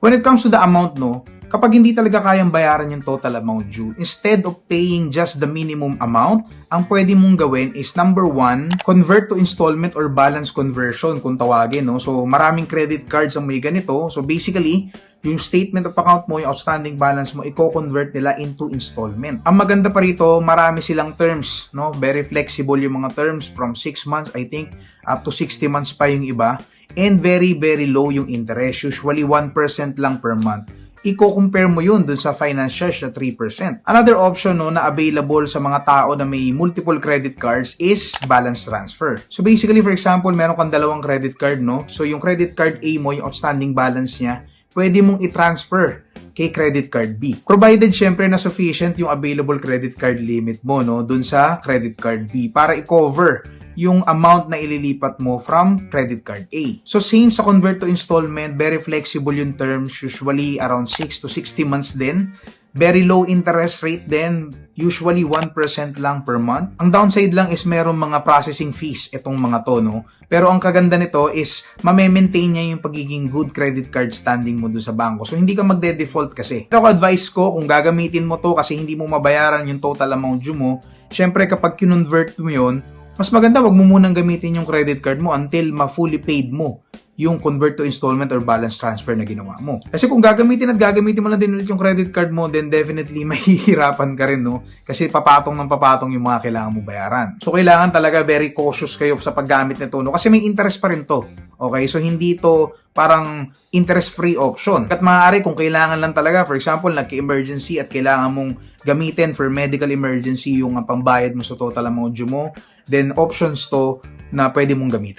When it comes to the amount, no, kapag hindi talaga kayang bayaran yung total amount due, instead of paying just the minimum amount, ang pwede mong gawin is number 1, convert to installment or balance conversion kung tawagin, no? So, maraming credit cards ang may ganito. So, basically, yung statement of account mo, yung outstanding balance mo, i-convert nila into installment. Ang maganda pa rito, marami silang terms, no? Very flexible yung mga terms from 6 months, I think, up to 60 months pa yung iba. And very, very low yung interest. Usually, 1% lang per month. Iko-compare mo yun dun sa finance charge na 3%. Another option no, na available sa mga tao na may multiple credit cards is balance transfer. So basically, for example, meron kang dalawang credit card, no? So yung credit card A mo, yung outstanding balance niya, pwede mong i-transfer kay credit card B. Provided syempre na sufficient yung available credit card limit mo, no, dun sa credit card B para i-cover yung amount na ililipat mo from credit card A. So same sa convert to installment, very flexible yung terms, usually around 6 to 60 months din. Very low interest rate din, usually 1% lang per month. Ang downside lang is merong mga processing fees itong mga to, no? Pero ang kaganda nito is mame-maintain niya yung pagiging good credit card standing mo doon sa bangko. So hindi ka magde-default kasi. Pero advice ko, kung gagamitin mo to kasi hindi mo mabayaran yung total amount due mo, syempre kapag kinonvert mo yun, mas maganda wag mo munang gamitin yung credit card mo until ma-fully paid mo yung convert to installment or balance transfer na ginawa mo. Kasi kung gagamitin mo lang din ulit yung credit card mo, then definitely mahihirapan ka rin, no? Kasi papatong ng papatong yung mga kailangan mo bayaran. So kailangan talaga very cautious kayo sa paggamit nito, no? Kasi may interest pa rin to. Okay? So hindi to parang interest-free option. At maaari kung kailangan lang talaga, for example, nagka-emergency at kailangan mong gamitin for medical emergency yung pambayad mo sa total amount due mo, then options to na pwede mong gamitin.